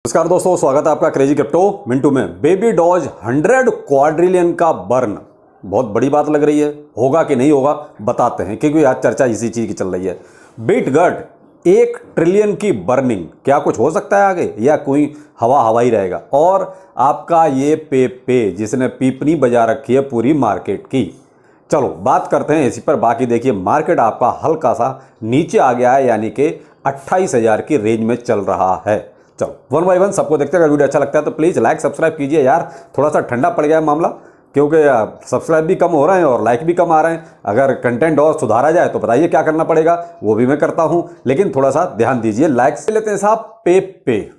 नमस्कार दोस्तों, स्वागत है आपका क्रेजी क्रिप्टो मिंटू में। बेबी डॉज 100 क्वाड्रिलियन का बर्न, बहुत बड़ी बात लग रही है। होगा कि नहीं होगा बताते हैं, क्योंकि आज चर्चा इसी चीज की चल रही है। बिटगट 1 ट्रिलियन की बर्निंग, क्या कुछ हो सकता है आगे, या कोई हवा ही रहेगा? और आपका ये पेपे जिसने पीपनी बजा रखी है पूरी मार्केट की। चलो बात करते हैं इसी पर। बाकी देखिए, मार्केट आपका हल्का सा नीचे आ गया है, यानी कि 28,000 की रेंज में चल रहा है। चलो वन बाय वन सबको देखते हैं। अगर वीडियो अच्छा लगता है तो प्लीज़ लाइक सब्सक्राइब कीजिए यार। थोड़ा सा ठंडा पड़ गया है मामला, क्योंकि सब्सक्राइब भी कम हो रहे हैं और लाइक भी कम आ रहे हैं। अगर कंटेंट और सुधारा जाए तो बताइए क्या करना पड़ेगा, वो भी मैं करता हूं, लेकिन थोड़ा सा ध्यान दीजिए। लाइक से लेते हैं साहब। पे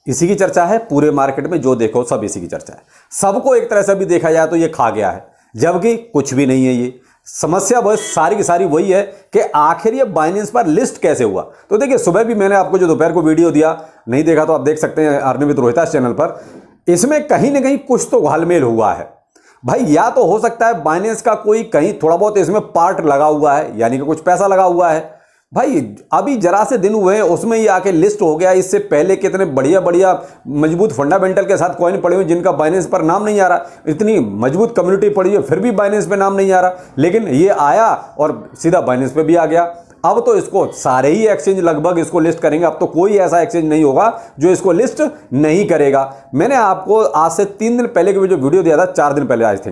इसी की चर्चा है पूरे मार्केट में, जो देखो सब इसी की चर्चा है। सबको एक तरह से भी देखा जाए तो ये खा गया है, जबकि कुछ भी नहीं है। ये समस्या बस सारी की सारी वही है कि आखिर ये बाइनेंस पर लिस्ट कैसे हुआ। तो देखिए, सुबह भी मैंने आपको जो दोपहर को वीडियो दिया, नहीं देखा तो आप देख सकते हैं अर्निंग विद रोहितास चैनल पर। इसमें कहीं ना कहीं कुछ तो घालमेल हुआ है भाई। या तो हो सकता है बाइनेंस का कोई कहीं थोड़ा बहुत इसमें पार्ट लगा हुआ है, यानी कि कुछ पैसा लगा हुआ है भाई। अभी जरा से दिन हुए हैं, उसमें ही आके लिस्ट हो गया। इससे पहले कितने बढ़िया बढ़िया मजबूत फंडामेंटल के साथ कॉइन पड़े हुए जिनका बाइनेंस पर नाम नहीं आ रहा। इतनी मजबूत कम्युनिटी पड़ी है, फिर भी बाइनेंस पे नाम नहीं आ रहा। लेकिन ये आया और सीधा बाइनेंस पे भी आ गया। अब तो इसको सारे ही एक्सचेंज लगभग इसको लिस्ट करेंगे। अब तो कोई ऐसा एक्सचेंज नहीं होगा जो इसको लिस्ट नहीं करेगा। मैंने आपको आज से 3 दिन पहले की जो वीडियो दिया था, 4 दिन पहले आज थे,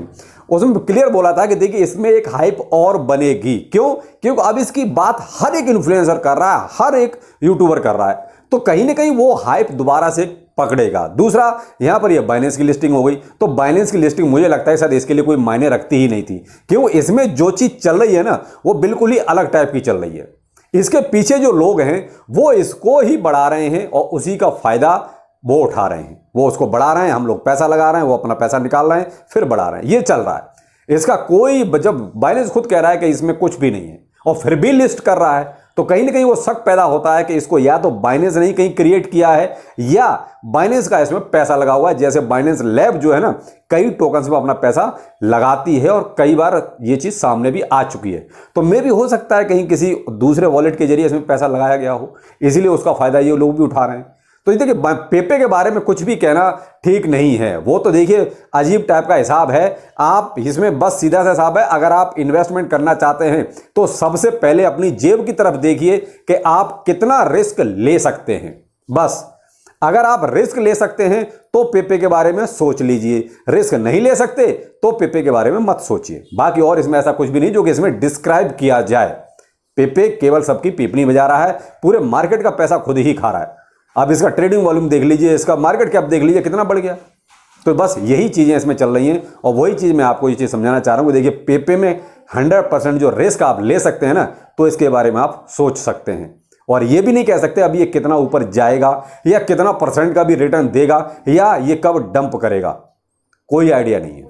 उसमें क्लियर बोला था कि देखिए इसमें एक हाइप और बनेगी। क्यों? क्योंकि अब इसकी बात हर एक इन्फ्लुएंसर कर रहा है, हर एक यूट्यूबर कर रहा है, तो कहीं ना कहीं वो हाइप दोबारा से पकड़ेगा। दूसरा, यहां पर ये बाइनेंस की लिस्टिंग हो गई, तो बाइनेंस की लिस्टिंग मुझे लगता है शायद इसके लिए कोई मायने रखती ही नहीं थी। क्यों? इसमें जो चीज चल रही है ना, वो बिल्कुल ही अलग टाइप की चल रही है। इसके पीछे जो लोग हैं वो इसको ही बढ़ा रहे हैं और उसी का फायदा वो उठा रहे हैं। वो उसको बढ़ा रहे हैं, हम लोग पैसा लगा रहे हैं, वो अपना पैसा निकाल रहे हैं, फिर बढ़ा रहे हैं। ये चल रहा है। इसका कोई, जब बाइनेंस खुद कह रहा है कि इसमें कुछ भी नहीं है और फिर भी लिस्ट कर रहा है, तो कहीं ना कहीं वो शक पैदा होता है कि इसको या तो बाइनेंस नहीं कहीं क्रिएट किया है, या बाइनेंस का इसमें पैसा लगा हुआ है। जैसे बाइनेंस लैब जो है ना, कई टोकन्स में अपना पैसा लगाती है और कई बार ये चीज सामने भी आ चुकी है। तो मे भी हो सकता है कहीं किसी दूसरे वॉलेट के जरिए इसमें पैसा लगाया गया हो, इसीलिए उसका फायदा ये लोग भी उठा रहे हैं। तो ये देखिए, पेपे के बारे में कुछ भी कहना ठीक नहीं है। वो तो देखिए अजीब टाइप का हिसाब है। आप इसमें बस सीधा सा हिसाब है, अगर आप इन्वेस्टमेंट करना चाहते हैं तो सबसे पहले अपनी जेब की तरफ देखिए कि आप कितना रिस्क ले सकते हैं। बस अगर आप रिस्क ले सकते हैं तो पेपे के बारे में सोच लीजिए, रिस्क नहीं ले सकते तो पेपे के बारे में मत सोचिए। बाकी और इसमें ऐसा कुछ भी नहीं जो कि इसमें डिस्क्राइब किया जाए। पेपे केवल सबकी पीपनी बजा रहा है, पूरे मार्केट का पैसा खुद ही खा रहा है। अब इसका ट्रेडिंग वॉल्यूम देख लीजिए, इसका मार्केट कैप देख लीजिए कितना बढ़ गया। तो बस यही चीजें इसमें चल रही हैं और वही चीज मैं आपको ये चीज समझाना चाह रहा हूं। देखिए, पेपे में 100% जो रिस्क आप ले सकते हैं ना, तो इसके बारे में आप सोच सकते हैं। और ये भी नहीं कह सकते अभी ये कितना ऊपर जाएगा या कितना % का भी रिटर्न देगा या ये कब डंप करेगा, कोई आइडिया नहीं है।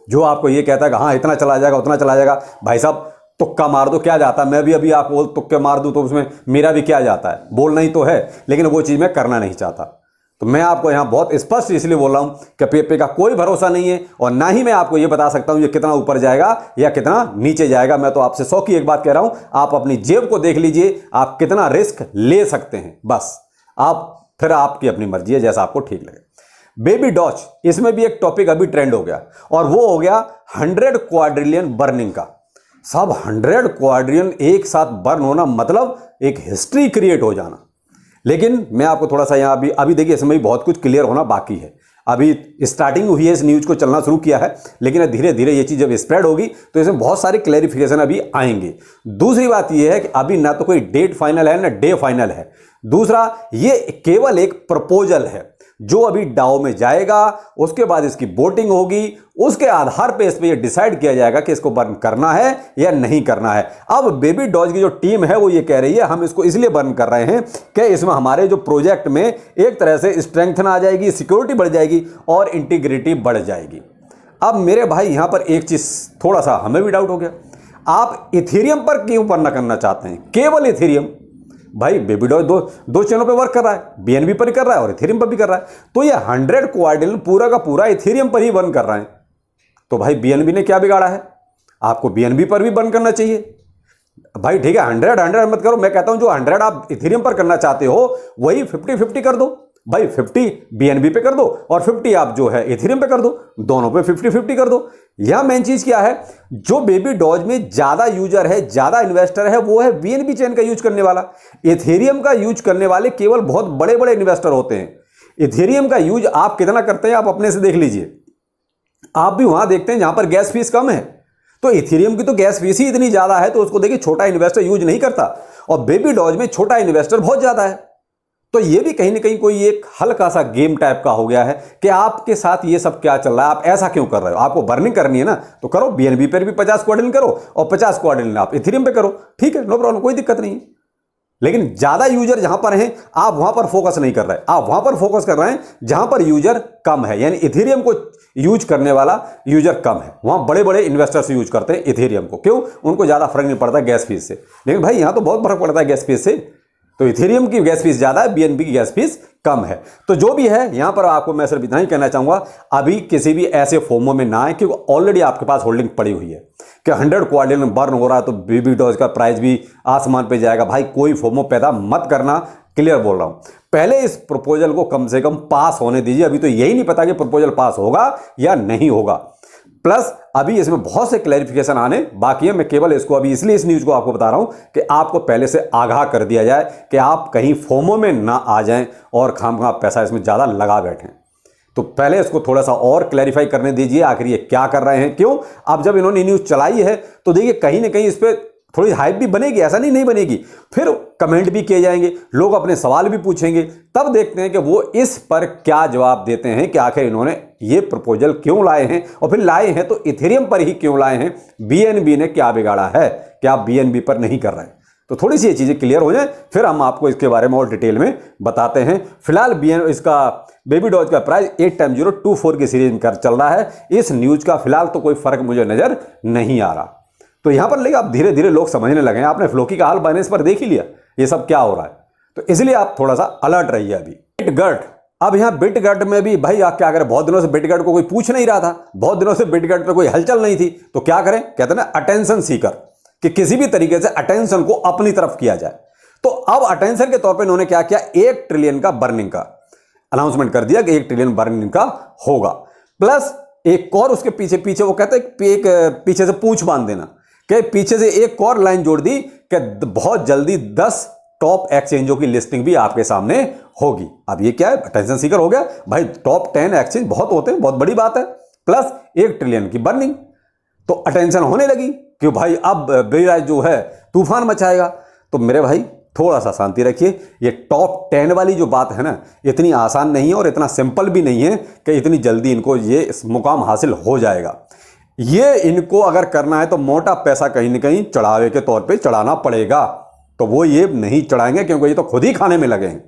जो आपको ये कहता है कि हाँ इतना चला जाएगा उतना चला जाएगा, भाई साहब तुक्का मार दो, क्या जाता है। मैं भी अभी आपको तुक्के मार दूं तो उसमें मेरा भी क्या जाता है, बोलना ही तो है, लेकिन वो चीज मैं करना नहीं चाहता। तो मैं आपको यहां बहुत स्पष्ट इसलिए बोल रहा हूं कि पेपे का कोई भरोसा नहीं है, और ना ही मैं आपको ये बता सकता हूं ये कितना ऊपर जाएगा या कितना नीचे जाएगा। मैं तो आपसे 100 की एक बात कह रहा हूं, आप अपनी जेब को देख लीजिए, आप कितना रिस्क ले सकते हैं। बस आप फिर आपकी अपनी मर्जी है, जैसा आपको ठीक लगे। बेबी डॉज, इसमें भी एक टॉपिक अभी ट्रेंड हो गया, और वो हो गया 100 क्वाड्रिलियन बर्निंग का। सब 100 क्वाड्रिलियन एक साथ बर्न होना मतलब एक हिस्ट्री क्रिएट हो जाना। लेकिन मैं आपको थोड़ा सा यहां अभी देखिए, इसमें भी बहुत कुछ क्लियर होना बाकी है। अभी स्टार्टिंग हुई है, इस न्यूज को चलना शुरू किया है, लेकिन धीरे धीरे ये चीज जब स्प्रेड होगी तो इसमें बहुत सारी क्लैरिफिकेशन अभी आएंगे। दूसरी बात यह है कि अभी ना तो कोई डेट फाइनल है ना डे फाइनल है। दूसरा, ये केवल एक प्रपोजल है जो अभी डाओ में जाएगा, उसके बाद इसकी वोटिंग होगी, उसके आधार पे इस पे ये डिसाइड किया जाएगा कि इसको बर्न करना है या नहीं करना है। अब बेबी डॉज की जो टीम है वो ये कह रही है हम इसको इसलिए बर्न कर रहे हैं कि इसमें हमारे जो प्रोजेक्ट में एक तरह से स्ट्रेंथन आ जाएगी, सिक्योरिटी बढ़ जाएगी और इंटीग्रिटी बढ़ जाएगी। अब मेरे भाई यहां पर एक चीज थोड़ा सा हमें भी डाउट हो गया, आप इथेरियम पर क्यों बर्न करना चाहते हैं? केवल इथेरियम? भाई बेबी डॉज दो चैनलों पे वर्क कर रहा है, बीएनबी पर ही कर रहा है और इथेरियम पर भी कर रहा है। तो ये 100 क्वाड्रिलियन पूरा का पूरा इथेरियम पर ही बर्न कर रहा है। तो भाई बीएनबी ने क्या बिगाड़ा है? आपको बीएनबी पर भी बर्न करना चाहिए। भाई ठीक है, 100 मत करो। मैं कहता हूं जो 100 आप इथेरियम पर करना चाहते हो वही 50-50 कर दो। भाई 50 बीएनबी पे कर दो और 50 आप जो है इथेरियम पे कर दो, दोनों पे 50-50 कर दो। यह मेन चीज क्या है, जो बेबी डॉज में ज्यादा यूजर है, ज्यादा इन्वेस्टर है, वो है बीएनबी चेन का यूज करने वाला। इथेरियम का यूज करने वाले केवल बहुत बड़े बड़े इन्वेस्टर होते हैं। इथेरियम का यूज आप कितना करते हैं आप अपने से देख लीजिए, आप भी वहां देखते हैं जहां पर गैस फीस कम है। तो इथेरियम की तो गैस फीस ही इतनी ज्यादा है, तो उसको देखिए छोटा इन्वेस्टर यूज नहीं करता, और बेबी डॉज में छोटा इन्वेस्टर बहुत ज्यादा है। तो ये भी कहीं ना कहीं कोई एक हल्का सा गेम टाइप का हो गया है कि आपके साथ ये सब क्या चल रहा है, आप ऐसा क्यों कर रहे हो। आपको बर्निंग करनी है ना, तो करो, बीएनबी पर भी 50 क्वाड्रिलियन करो और 50 क्वाड्रिलियन आप इथेरियम पे करो, ठीक है, नो प्रॉब्लम, कोई दिक्कत नहीं है। लेकिन ज्यादा यूजर जहां पर हैं आप वहां पर फोकस नहीं कर रहे, आप वहां पर फोकस कर रहे हैं जहां पर यूजर कम है, यानी इथेरियम को यूज करने वाला यूजर कम है। वहां बड़े बड़े इन्वेस्टर्स यूज करते हैं इथेरियम को, क्यों, उनको ज्यादा फर्क नहीं पड़ता गैस फीस से। लेकिन भाई यहां तो बहुत फर्क पड़ता है गैस फीस से, तो इथेरियम की गैस फीस ज्यादा है, बीएनबी की गैस फीस कम है। तो जो भी है यहां पर आपको मैं सिर्फ इतना ही कहना चाहूंगा, अभी किसी भी ऐसे फोमो में ना आए, क्योंकि ऑलरेडी आपके पास होल्डिंग पड़ी हुई है कि 100 क्वाड्रिलियन बर्न हो रहा है तो बेबी डॉज का प्राइस भी आसमान पे जाएगा। भाई कोई फोमो पैदा मत करना, क्लियर बोल रहा हूं। पहले इस प्रपोजल को कम से कम पास होने दीजिए। अभी तो यही नहीं पता कि प्रपोजल पास होगा या नहीं होगा, प्लस अभी इसमें बहुत से क्लैरिफिकेशन आने बाकी है। मैं केवल इसको अभी इसलिए इस न्यूज को आपको बता रहा हूं कि आपको पहले से आगाह कर दिया जाए कि आप कहीं फोमो में ना आ जाएं और खामखा पैसा इसमें ज्यादा लगा बैठें। तो पहले इसको थोड़ा सा और क्लैरिफाई करने दीजिए, आखिर ये क्या कर रहे हैं, क्यों। अब जब इन्होंने न्यूज चलाई है तो देखिए कहीं ना कहीं इस पर थोड़ी हाइप भी बनेगी, ऐसा नहीं बनेगी, फिर कमेंट भी किए जाएंगे, लोग अपने सवाल भी पूछेंगे, तब देखते हैं कि वो इस पर क्या जवाब देते हैं कि आखिर इन्होंने ये प्रपोजल क्यों लाए हैं, और फिर लाए हैं तो इथेरियम पर ही क्यों लाए हैं, बीएनबी ने क्या बिगाड़ा है कि आप बीएनबी पर नहीं कर रहे हैं। तो थोड़ी सी ये चीजें क्लियर हो जाए, फिर हम आपको इसके बारे में और डिटेल में बताते हैं। फिलहाल इसका बेबी डॉज का प्राइस 8x024 की सीरीज में चल रहा है। इस न्यूज का फिलहाल तो कोई फर्क मुझे नजर नहीं आ रहा। तो यहां पर लेकिन अब धीरे धीरे लोग समझने लगे हैं, आपने फ्लोकी का हाल बाइनेंस पर देख ही लिया ये सब क्या हो रहा है, तो इसलिए आप थोड़ा सा अलर्ट रहिए। अभी बिटगट, अब यहां बिटगट में भी भाई आप क्या करें, बहुत दिनों से बिटगट को कोई पूछ नहीं रहा था, बहुत दिनों से बिटगट पे कोई हलचल नहीं थी, तो क्या करें, कहते हैं ना अटेंशन सीकर, कि किसी भी तरीके से अटेंशन को अपनी तरफ किया जाए। तो अब अटेंशन के तौर पे इन्होंने क्या किया, 1 ट्रिलियन का बर्निंग का अनाउंसमेंट कर दिया कि 1 ट्रिलियन बर्निंग का होगा, प्लस एक और उसके पीछे पीछे वो कहते हैं एक पीछे से पूंछ बांध देना, कि पीछे से एक और लाइन जोड़ दी कि बहुत जल्दी 10 टॉप एक्सचेंजों की लिस्टिंग भी आपके सामने होगी। अब ये क्या है, अटेंशन सीकर हो गया भाई, टॉप 10 एक्सचेंज बहुत होते हैं, बहुत बड़ी बात है, प्लस 1 ट्रिलियन की बर्निंग, तो अटेंशन होने लगी कि भाई अब बेराज जो है तूफान मचाएगा। तो मेरे भाई थोड़ा सा शांति रखिए, ये टॉप 10 वाली जो बात है ना, इतनी आसान नहीं है और इतना सिंपल भी नहीं है कि इतनी जल्दी इनको ये मुकाम हासिल हो जाएगा। ये इनको अगर करना है तो मोटा पैसा कहीं ना कहीं चढ़ावे के तौर पे चढ़ाना पड़ेगा, तो वो ये नहीं चढ़ाएंगे क्योंकि ये तो खुद ही खाने में लगे हैं।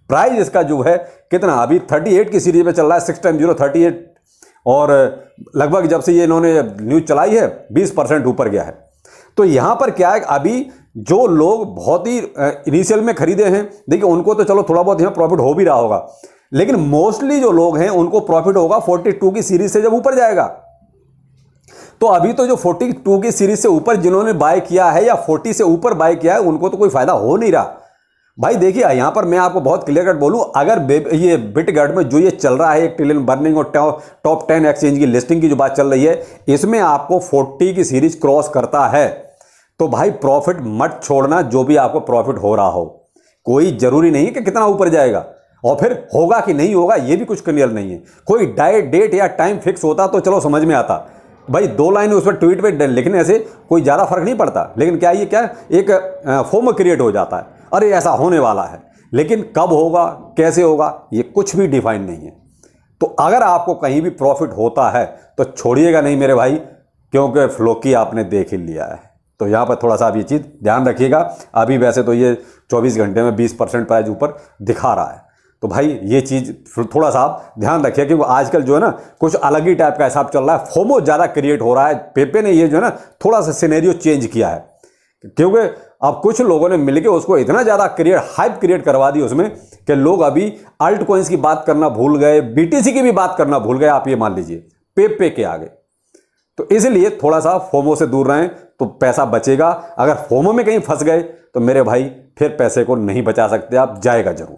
प्राइस इसका जो है कितना, अभी 38 की सीरीज में चल रहा है, 6x038, और लगभग जब से ये इन्होंने न्यूज चलाई है 20% ऊपर गया है। तो यहां पर क्या है, अभी जो लोग बहुत ही इनिशियल में खरीदे हैं, देखिए उनको तो चलो थोड़ा बहुत यहां प्रॉफिट हो भी रहा होगा, लेकिन मोस्टली जो लोग हैं उनको प्रॉफिट होगा 42 की सीरीज से जब ऊपर जाएगा। तो अभी तो जो 42 की सीरीज से ऊपर जिन्होंने बाय किया है या 40 से ऊपर बाय किया है, उनको तो कोई फायदा हो नहीं रहा। भाई देखिए यहां पर मैं आपको बहुत क्लियर कट बोलूं, अगर ये बिटगट में जो ये चल रहा है 1 ट्रिलियन बर्निंग और टॉप 10 एक्सचेंज की लिस्टिंग की जो बात चल रही है, इसमें आपको 40 की सीरीज क्रॉस करता है तो भाई प्रॉफिट मत छोड़ना, जो भी आपको प्रॉफिट हो रहा हो। कोई जरूरी नहीं है कि कितना ऊपर जाएगा, और फिर होगा कि नहीं होगा ये भी कुछ क्लियर नहीं है। कोई डेट या टाइम फिक्स होता तो चलो समझ में आता, भाई 2 लाइन उस पर ट्वीट पे लिखने से कोई ज़्यादा फर्क नहीं पड़ता, लेकिन क्या ये क्या एक फोमो क्रिएट हो जाता है, अरे ऐसा होने वाला है, लेकिन कब होगा कैसे होगा ये कुछ भी डिफाइन नहीं है। तो अगर आपको कहीं भी प्रॉफिट होता है तो छोड़िएगा नहीं मेरे भाई, क्योंकि फ्लोकी आपने देख ही लिया है। तो यहाँ पर थोड़ा सा आप ये चीज़ ध्यान रखिएगा। अभी वैसे तो ये 24 घंटे में 20% प्राइस ऊपर दिखा रहा है, तो भाई ये चीज़ थोड़ा सा आप ध्यान रखिए, क्योंकि आजकल जो है ना कुछ अलग ही टाइप का हिसाब चल रहा है, फोमो ज़्यादा क्रिएट हो रहा है। पेपे ने ये जो है ना थोड़ा सा सिनेरियो चेंज किया है, क्योंकि अब कुछ लोगों ने मिलकर उसको इतना ज़्यादा हाइप क्रिएट करवा दी उसमें कि लोग अभी अल्ट कॉइन्स की बात करना भूल गए, बीटीसी की भी बात करना भूल गए, आप ये मान लीजिए पेपे के आगे। तो इसलिए थोड़ा सा फोमो से दूर रहें तो पैसा बचेगा। अगर फोमो में कहीं फंस गए तो मेरे भाई फिर पैसे को नहीं बचा सकते आप, जाएगा जरूर।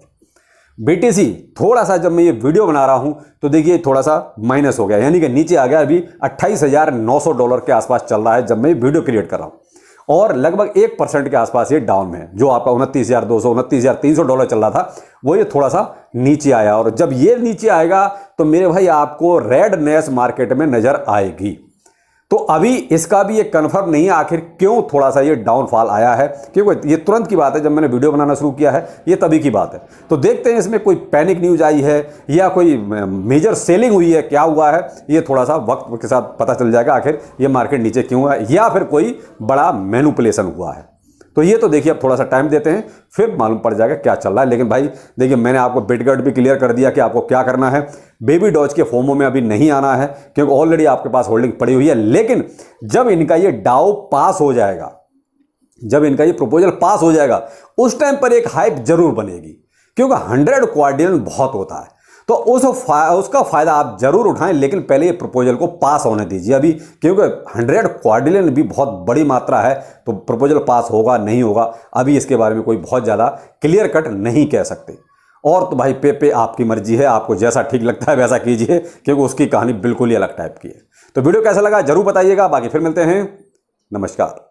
BTC थोड़ा सा जब मैं ये वीडियो बना रहा हूं तो देखिए थोड़ा सा माइनस हो गया, यानी कि नीचे आ गया। अभी $28,900 के आसपास चल रहा है जब मैं वीडियो क्रिएट कर रहा हूं, और लगभग 1% के आसपास ये डाउन में है। जो आपका $29,200 $29,300 चल रहा था वो ये थोड़ा सा नीचे आया, और जब ये नीचे आएगा तो मेरे भाई आपको रेडनेस मार्केट में नजर आएगी। तो अभी इसका भी ये कंफर्म नहीं है आखिर क्यों थोड़ा सा ये डाउनफॉल आया है, क्योंकि ये तुरंत की बात है, जब मैंने वीडियो बनाना शुरू किया है ये तभी की बात है। तो देखते हैं इसमें कोई पैनिक न्यूज आई है या कोई मेजर सेलिंग हुई है, क्या हुआ है, ये थोड़ा सा वक्त के साथ पता चल जाएगा आखिर ये मार्केट नीचे क्यों है, या फिर कोई बड़ा मैनिपुलेशन हुआ है। तो ये तो देखिए अब थोड़ा सा टाइम देते हैं फिर मालूम पड़ जाएगा क्या चल रहा है। लेकिन भाई देखिए मैंने आपको बिटगट भी क्लियर कर दिया कि आपको क्या करना है। बेबी डॉज के फोमो में अभी नहीं आना है क्योंकि ऑलरेडी आपके पास होल्डिंग पड़ी हुई है। लेकिन जब इनका ये डाउ पास हो जाएगा, जब इनका ये प्रपोजल पास हो जाएगा, उस टाइम पर एक हाइप जरूर बनेगी, क्योंकि 100 क्वाड्रिलियन बहुत होता है। तो उसका फायदा आप जरूर उठाएं, लेकिन पहले ये प्रपोजल को पास होने दीजिए अभी, क्योंकि 100 क्वाड्रिलियन भी बहुत बड़ी मात्रा है। तो प्रपोजल पास होगा नहीं होगा अभी इसके बारे में कोई बहुत ज़्यादा क्लियर कट नहीं कह सकते। और तो भाई पे आपकी मर्जी है, आपको जैसा ठीक लगता है वैसा कीजिए, क्योंकि उसकी कहानी बिल्कुल ही अलग टाइप की है। तो वीडियो कैसा लगा जरूर बताइएगा, बाकी फिर मिलते हैं, नमस्कार।